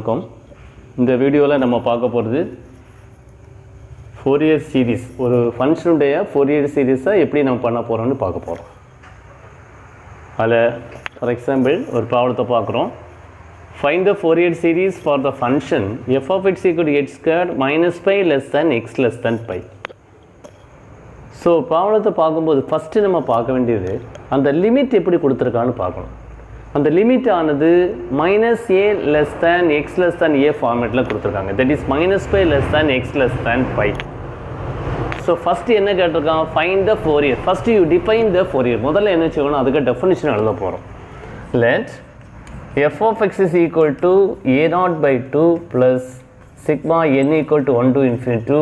வணக்கம். இந்த வீடியோவில் நம்ம பார்க்க போகிறது ஃபோரியர் சீரீஸ். ஒரு ஃபங்க்ஷனுடைய ஃபோரியர் சீரீஸை எப்படி நம்ம பண்ண போகிறோம்னு பார்க்க போகிறோம். அதில் ஃபார் எக்ஸாம்பிள் ஒரு ப்ராப்ளத்தை பார்க்குறோம். Find the Fourier series for the function f of x equal to x squared minus pi less than x less than pi. So ப்ராப்ளத்தை பார்க்கும்போது ஃபஸ்ட்டு நம்ம பார்க்க வேண்டியது அந்த லிமிட் எப்படி கொடுத்துருக்கான்னு பார்க்கணும். அந்த லிமிட் ஆனது minus a less than x less than a ஃபார்மேட்டில் கொடுத்துருக்காங்க. That is minus pi less than x less than pi. So first என்ன கேட்டிருக்காங்க, find the Fourier. First you define the Fourier. முதல்ல என்ன செய்யணும், அதுக்கு டெஃபினிஷன் எழுத போகிறோம். Let f of x is equal to a0 by 2 plus sigma n equal to 1 to infinity to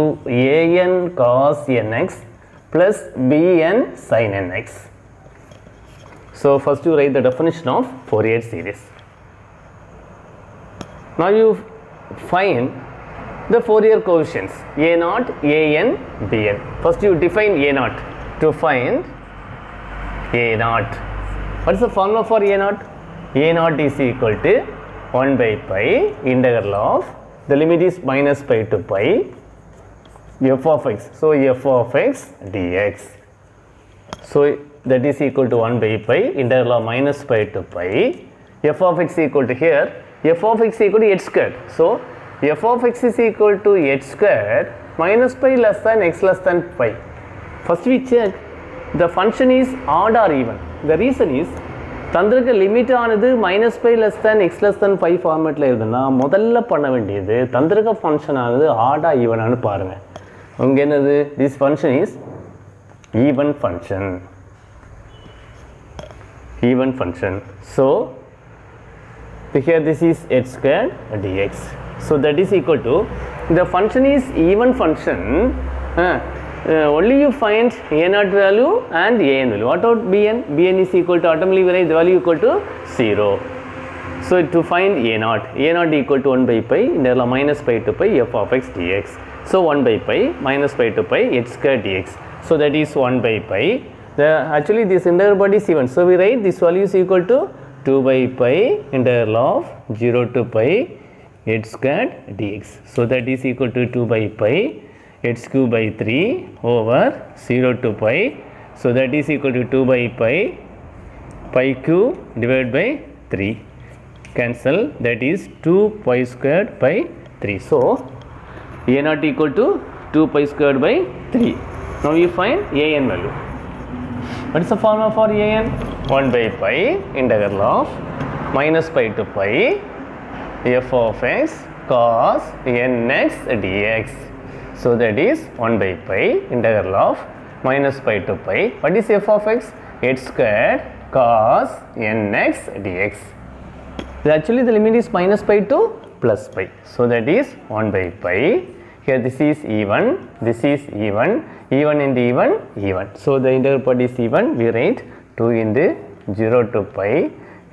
an cos nx plus bn sin nx. So first you write the definition of Fourier series. Now you find the Fourier coefficients a0, an, bn. First you define a0. To find a0, what is the formula for a0? a0 is equal to 1 by pi integral of, the limit is minus pi to pi, f of x. So f of x dx. So that is equal to 1 by pi integral of minus pi to pi. F of x equal to here, f of x equal to h squared. So f of x is equal to h squared minus pi less than x less than pi. First we check the function is odd or even. The reason is தந்திருக்க limit ஆனது minus pi less than x less than pi ஃபார்மேட்டில் இருக்குதுன்னா முதல்ல பண்ண வேண்டியது தந்திருக்க function ஆனது ஆடா ஈவனானு பாருங்கள். அங்கே என்னது, this function is even function. Even function. So here this is h squared dx. So that is equal to, the function is even function. Only you find a0 value and an value. What about bn? Bn is equal to, automatically write the value equal to 0. So to find a0 equal to 1 by pi integral of minus pi to pi f of x dx. So 1 by pi minus pi to pi h squared dx. So that is 1 by pi. Actually this integral part is even, so we write this value is equal to 2 by pi integral of 0 to pi h squared dx. So that is equal to 2 by pi h cube by 3 over 0 to pi. So that is equal to 2 by pi cube divided by 3. Cancel, that is 2 pi squared by 3. So a0 equal to 2 pi squared by 3. Now you find an value. What is the formula for an? 1 by pi integral of minus pi to pi f of x cos nx dx. So that is 1 by pi integral of minus pi to pi. What is f of x? h squared cos nx dx. Actually the limit is minus pi to plus pi. So that is 1 by pi. Here this is even, this is even, even in the even, even. So the integral part is even, we write 2 in the 0 to pi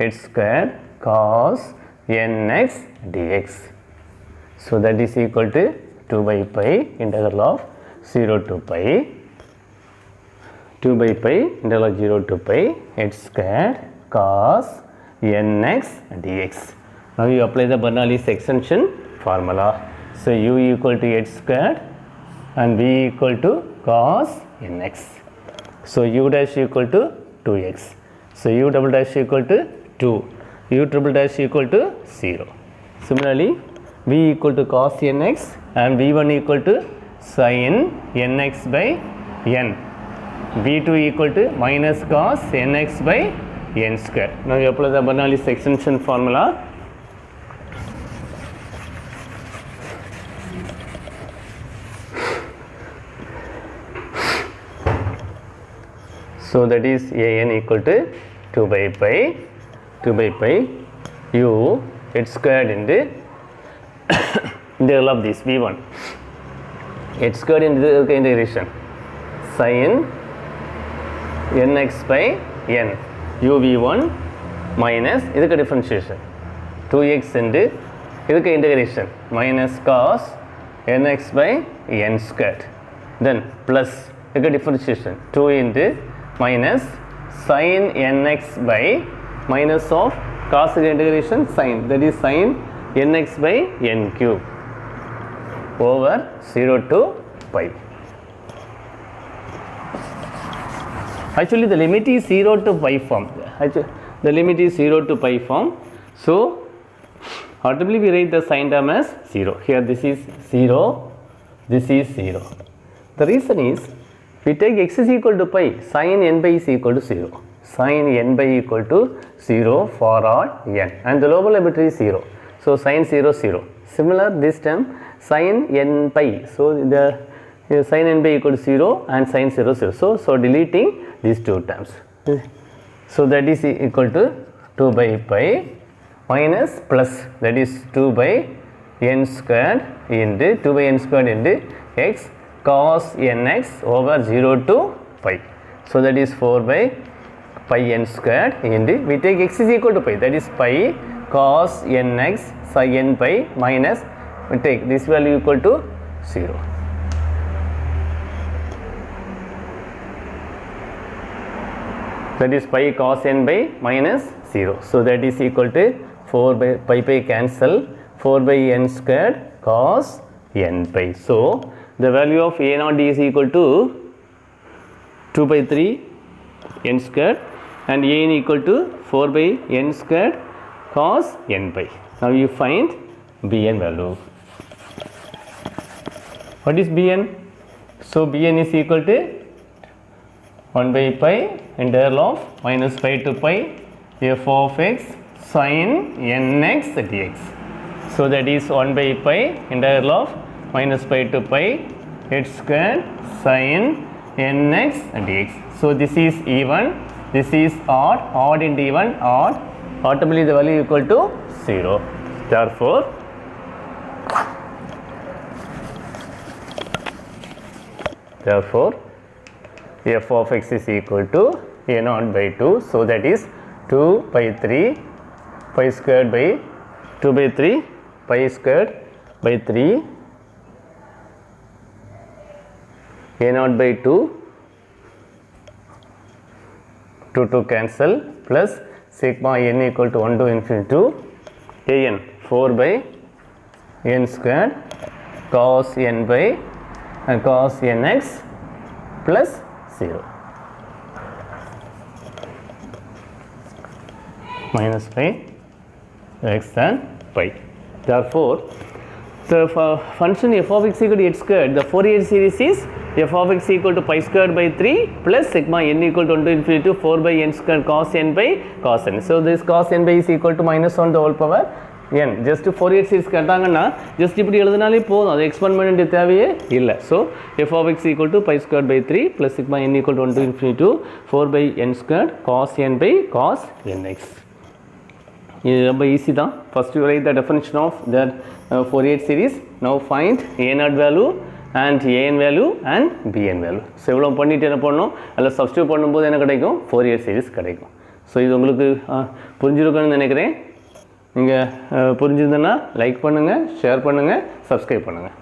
h squared cos nx dx. So that is equal to 2 by pi integral of 0 to pi, 2 by pi integral of 0 to pi h squared cos nx dx. Now you apply the Bernoulli's extension formula. So u equal to h squared and v equal to cos nx. So u dash equal to 2x. So u double dash equal to 2. U triple dash equal to 0. Similarly, v equal to cos nx and v1 equal to sin nx by n. v2 equal to minus cos nx by n square. Now you apply the Bernoulli's extension formula. So that is an equal to 2 by pi u h squared into integral of this v1 h squared into the integration sin nx by n u v1 minus இதுக்கு differentiation 2x into இதுக்கு integration minus cos nx by n squared, then plus இதுக்கு differentiation 2 into minus sin nx by minus of cos integration sin, that is sin nx by n cube over 0 to pi. Actually the limit is 0 to pi form. The limit is 0 to pi form. So ultimately we write the sign term as 0. Here this is 0, this is 0. The reason is we take x is equal to pi, sin n by is equal to 0. Sin n by equal to 0 for all n, and the lower limit is 0. So sin 0 0. Similar this term sin n pi. So the sin n by equal to 0 and sin 0 0. So deleting these two terms. So that is equal to 2 by pi minus plus, that is 2 by n squared into 2 by n squared into x cos nx over 0 to pi. So that is 4 by pi n squared into, we take x is equal to pi, that is pi cos nx sin pi minus, we take this value equal to 0. That is pi cos n by minus 0. So that is equal to 4 by pi cancel, 4 by n squared cos n pi. So the value of a naught d is equal to 2 by 3 n squared and a n equal to 4 by n squared cos n pi. Now you find bn value. What is bn? So bn is equal to 1 by pi integral of minus pi to pi f of x sin nx dx. So that is 1 by pi integral of minus pi to pi x squared sin nx dx. So this is even, this is odd, odd into even, odd, ultimately the value equal to 0. Therefore f of x is equal to a naught by 2. So that is 2 by 3 pi squared by 2 by 3 pi squared by 3 a naught by 2 2 cancel plus sigma n equal to 1 to infinity to a n 4 by n squared cos n by cos nx plus 0 minus pi x and pi. Therefore the function f of x equal to h squared, the Fourier series is f of x equal to pi squared by 3 plus sigma n equal to 1 to infinity to 4 by n squared cos n by cos n. So this cos n by is equal to minus 1 the whole power n. Just Fourier series கேட்டாங்கன்னா just இப்படி எழுதினாலே போதும், அது expand பண்ண வேண்டிய தேவையே இல்லை. So f of x equal to pi squared by 3 plus sigma n equal to 1 to infinity to 4 by n squared cos n by cos nx. இது ரொம்ப ஈஸி தான். First you write the definition of the Fourier series. Now find a naught value and an value and bn value. So இவ்வளோ பண்ணிட்டு என்ன பண்ணணும், அதில் substitute பண்ணும்போது என்ன கிடைக்கும், Fourier series கிடைக்கும். ஸோ இது உங்களுக்கு புரிஞ்சிருக்குன்னு நினைக்கிறேன். நீங்கள் புரிஞ்சிருந்ததுன்னா லைக் பண்ணுங்கள், ஷேர் பண்ணுங்கள், சப்ஸ்கிரைப் பண்ணுங்கள்.